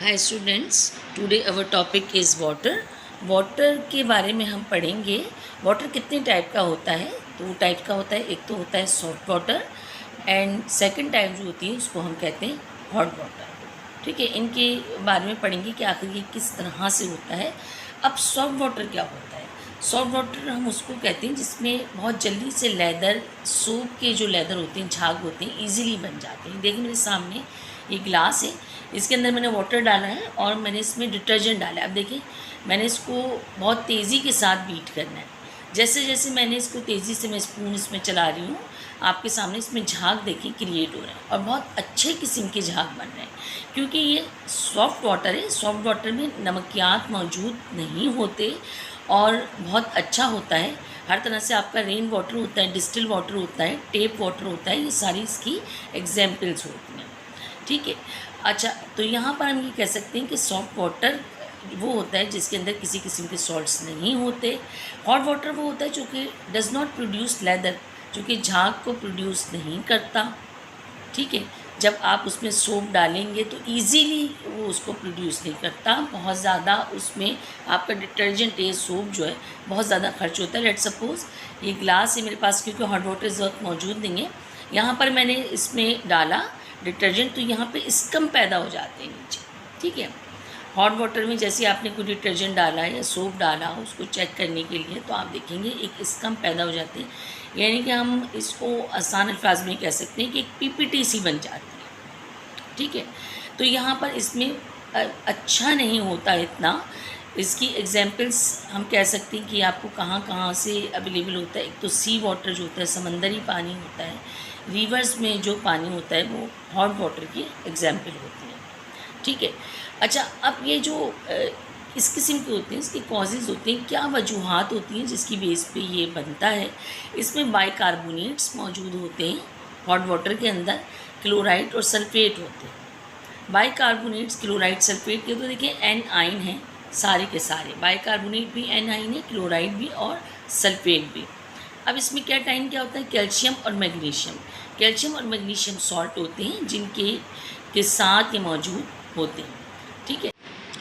Hi students, today our topic is water. Water के बारे में हम पढ़ेंगे। वाटर कितने टाइप का होता है? तो वो टाइप का होता है, एक तो होता है soft water and second type जो होती है उसको हम कहते हैं हॉट वाटर। ठीक है, इनके बारे में पढ़ेंगे कि आखिर ये किस तरह से होता है। अब सॉफ्ट वाटर क्या होता है? सॉफ्ट वाटर हम उसको कहते हैं जिसमें बहुत जल्दी से लेदर, सोप के जो लेदर होते हैं, झाग होते हैं, ईजिली बन जाते हैं। देखिए मेरे सामने ये ग्लास है, इसके अंदर मैंने वाटर डाला है और मैंने इसमें डिटर्जेंट डाला है। अब देखिए मैंने इसको बहुत तेज़ी के साथ बीट करना है। जैसे जैसे मैंने इसको तेज़ी से मैं स्पून इसमें चला रही हूँ, आपके सामने इसमें झाग देखिए क्रिएट हो रहे हैं और बहुत अच्छे किस्म के झाग बन रहे हैं, क्योंकि ये सॉफ्ट वाटर है। सॉफ्ट वाटर में नमकियात मौजूद नहीं होते और बहुत अच्छा होता है। हर तरह से आपका रेन वाटर होता है, डिस्टिल वाटर होता है, टेप वाटर होता है, ये सारी इसकी एग्जाम्पल्स होती हैं। ठीक है, अच्छा तो यहाँ पर हम ये कह सकते हैं कि सॉफ्ट वाटर वो होता है जिसके अंदर किसी किस्म के सॉल्ट्स नहीं होते। हॉट वाटर वो होता है जो कि डज़ नॉट प्रोड्यूस लेदर, जो कि झाग को प्रोड्यूस नहीं करता। ठीक है, जब आप उसमें सोप डालेंगे तो इजीली वो उसको प्रोड्यूस नहीं करता। बहुत ज़्यादा उसमें आपका डिटर्जेंट है, सोप जो है बहुत ज़्यादा खर्च होता है। लेट सपोज़ ये ग्लास है मेरे पास, क्योंकि हॉट वाटर इस वक्त मौजूद नहीं है, यहाँ पर मैंने इसमें डाला डिटर्जेंट तो यहाँ पे स्कम पैदा हो जाते हैं नीचे। ठीक है, हॉट वाटर में जैसे आपने कोई डिटर्जेंट डाला या सोप डाला उसको चेक करने के लिए, तो आप देखेंगे एक स्कम पैदा हो जाते हैं। यानी कि हम इसको आसान अल्फाज में कह सकते हैं कि एक पीपीटी सी बन जाती है। ठीक है, तो यहाँ पर इसमें अच्छा नहीं होता इतना। इसकी एग्जाम्पल्स हम कह सकते हैं कि आपको कहाँ कहाँ से अवेलेबल होता है। एक तो सी वाटर जो होता है, समंदरी पानी होता है, रिवर्स में जो पानी होता है वो हॉट वाटर की एग्जाम्पल होती है। ठीक है, अच्छा अब ये जो इस किस्म के होते हैं, इसके कॉजेज़ होते हैं, क्या वजूहात होती हैं जिसकी बेस पे ये बनता है। इसमें बाइकार्बोनेट्स मौजूद होते हैं हॉट वाटर के अंदर, क्लोराइड और सल्फेट होते हैं। बाइकार्बोनेट्स, क्लोराइड, सल्फेट के तो देखिए एन आइन हैं सारे के सारे। बाइकार्बोनेट भी एन आइन है, क्लोराइड भी और सल्फेट भी। अब इसमें क्या होता है, कैल्शियम और मैग्नीशियम। कैल्शियम और मैग्नीशियम सॉल्ट होते हैं जिनके के साथ ये मौजूद होते हैं। ठीक है,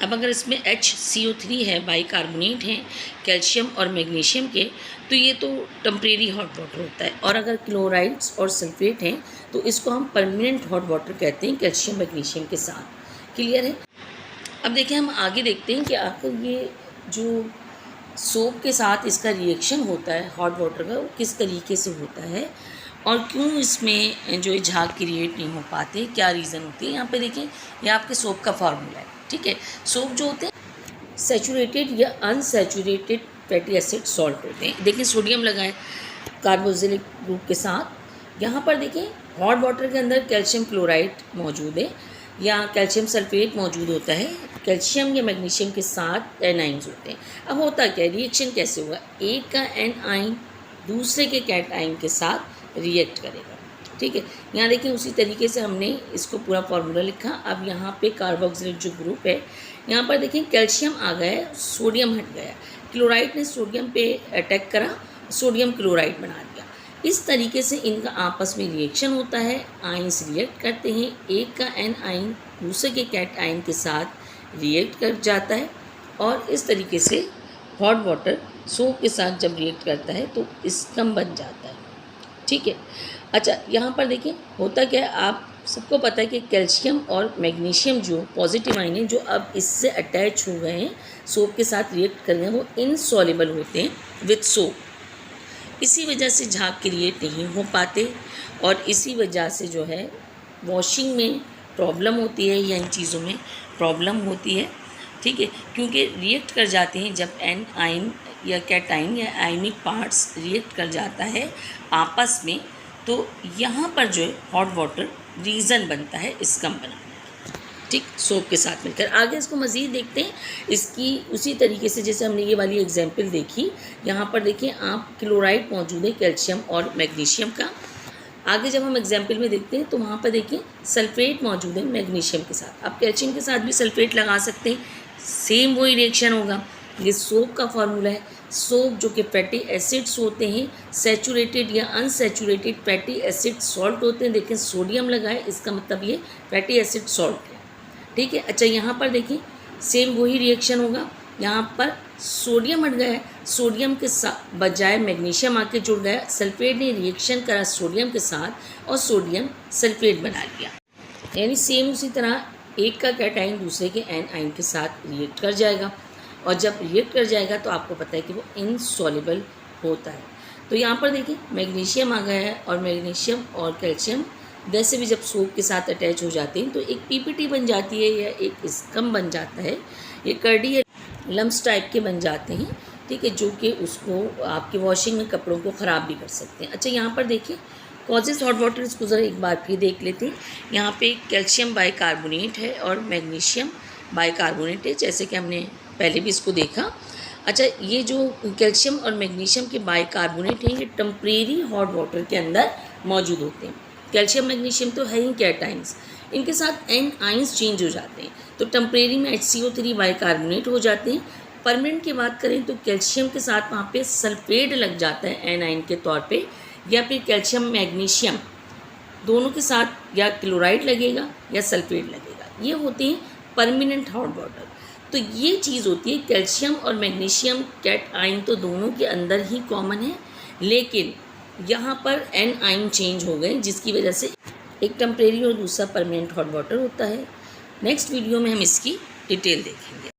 अब अगर इसमें HCO3 है, बाइकार्बोनेट हैं कैल्शियम और मैग्नीशियम के, तो ये तो टेम्परेरी हॉट वाटर होता है। और अगर क्लोराइड्स और सल्फेट हैं तो इसको हम परमानेंट हॉट वाटर कहते हैं कैल्शियम मैग्नीशियम के साथ। क्लियर है? अब देखिए हम आगे देखते हैं कि आखिर ये जो सोप के साथ इसका रिएक्शन होता है हॉट वाटर का, वो किस तरीके से होता है और क्यों इसमें जो झाग क्रिएट नहीं हो पाते, क्या रीज़न होती है। यहाँ पे देखिए ये आपके सोप का फार्मूला है। ठीक है, सोप जो होते हैं सैचुरेटेड या अनसैचुरेटेड फैटी एसिड सॉल्ट होते हैं। देखिए सोडियम लगा है कार्बोक्सिलिक ग्रुप के साथ। यहाँ पर देखिए हॉट वाटर के अंदर कैल्शियम क्लोराइड मौजूद है या कैल्शियम सल्फेट मौजूद होता है। कैल्शियम या मैग्नीशियम के साथ एनाइंस होते हैं। अब होता क्या है, रिएक्शन कैसे हुआ, एक का एन आइन दूसरे के कैट आइन के साथ रिएक्ट करेगा। ठीक है, यहाँ देखिए उसी तरीके से हमने इसको पूरा फार्मूला लिखा। अब यहाँ पे कार्बोक्सिलेट जो ग्रुप है, यहाँ पर देखिए कैल्शियम आ गया है, सोडियम हट गया, क्लोराइड ने सोडियम पे अटैक करा, सोडियम क्लोराइड बना दिया। इस तरीके से इनका आपस में रिएक्शन होता है, आइंस रिएक्ट करते हैं, एक का एन आइन दूसरे के कैट आइन के साथ रिएक्ट कर जाता है और इस तरीके से हॉट वाटर सोप के साथ जब रिएक्ट करता है तो स्कम बन जाता है। ठीक है, अच्छा यहाँ पर देखिए होता क्या है, आप सबको पता है कि कैल्शियम और मैग्नीशियम जो पॉजिटिव आयन हैं जो अब इससे अटैच हो गए हैं, सोप के साथ रिएक्ट कर रहे हैं, वो इनसॉल्युबल होते हैं विथ सोप। इसी वजह से झाग क्रिएट नहीं हो पाते और इसी वजह से जो है वॉशिंग में प्रॉब्लम होती है या इन चीज़ों में प्रॉब्लम होती है। ठीक है, क्योंकि रिएक्ट कर जाते हैं जब एन आइन या कैटाइन या आयनिक पार्ट्स रिएक्ट कर जाता है आपस में, तो यहाँ पर जो है हॉट वाटर रीज़न बनता है स्कम बनाने का। ठीक, सोप के साथ मिलकर आगे इसको मज़ीद देखते हैं। इसकी उसी तरीके से जैसे हमने ये वाली एग्जांपल देखी, यहाँ पर देखिए आप क्लोराइड मौजूद है कैल्शियम और मैग्नीशियम का। आगे जब हम एग्जाम्पल में देखते हैं तो वहाँ पर देखिए सल्फेट मौजूद है मैग्नीशियम के साथ। आप कैल्शियम के साथ भी सल्फेट लगा सकते हैं, सेम वही रिएक्शन होगा। ये सोप का फार्मूला है। सोप जो कि फैटी एसिड्स होते हैं, सैचुरेटेड या अनसैचुरेटेड फैटी एसिड सॉल्ट होते हैं। देखें सोडियम लगा है, इसका मतलब ये फैटी एसिड सॉल्ट है। ठीक है। अच्छा यहाँ पर देखिए सेम वही रिएक्शन होगा, यहाँ पर सोडियम हट गया है, सोडियम के साथ बजाय मैग्नीशियम आके जुड़ गया, सल्फेट ने रिएक्शन करा सोडियम के साथ और सोडियम सल्फेट बना लिया। यानी सेम उसी तरह एक का कैटाइन दूसरे के एन आइन के साथ रिएक्ट कर जाएगा, और जब रिएक्ट कर जाएगा तो आपको पता है कि वो इनसॉल्युबल होता है। तो यहाँ पर देखिए मैग्नीशियम आ गया है, और मैग्नीशियम और कैल्शियम वैसे भी जब सोप के साथ अटैच हो जाते हैं तो एक पीपीटी बन जाती है या एक स्कम बन जाता है, ये कर्डी या लम्स टाइप के बन जाते हैं, ठीक है, जो कि उसको आपके वॉशिंग में कपड़ों को ख़राब भी कर सकते हैं। अच्छा यहाँ पर देखिए कॉजेज हॉट वाटर, इसको ज़रा एक बार फिर देख लेते हैं। यहाँ पे कैल्शियम बाइकार्बोनेट है और मैग्नीशियम बाइकार्बोनेट है, जैसे कि हमने पहले भी इसको देखा। अच्छा ये जो कैल्शियम और मैग्नीशियम के बाइकार्बोनेट हैं ये टेम्परेरी हॉट वाटर के अंदर मौजूद होते हैं। कैल्शियम मैग्नीशियम तो है ही कैटाइंस, इनके साथ एन आइंस चेंज हो जाते हैं, तो टेम्परेरी में HCO3 बाइकार्बोनेट हो जाते हैं। परमानेंट की बात करें तो कैल्शियम के साथ वहाँ पे सल्फेट लग जाता है एन आइन के तौर पे, या फिर कैल्शियम मैग्नीशियम दोनों के साथ या क्लोराइड लगेगा या सल्फेट लगेगा, ये होते हैं परमानेंट हॉट वाटर। तो ये चीज़ होती है कैल्शियम और मैग्नीशियम कैट आइन तो दोनों के अंदर ही कॉमन है, लेकिन यहाँ पर एन आइन चेंज हो गए जिसकी वजह से एक टेम्परेरी और दूसरा परमानेंट हॉट वाटर होता है। नेक्स्ट वीडियो में हम इसकी डिटेल देखेंगे।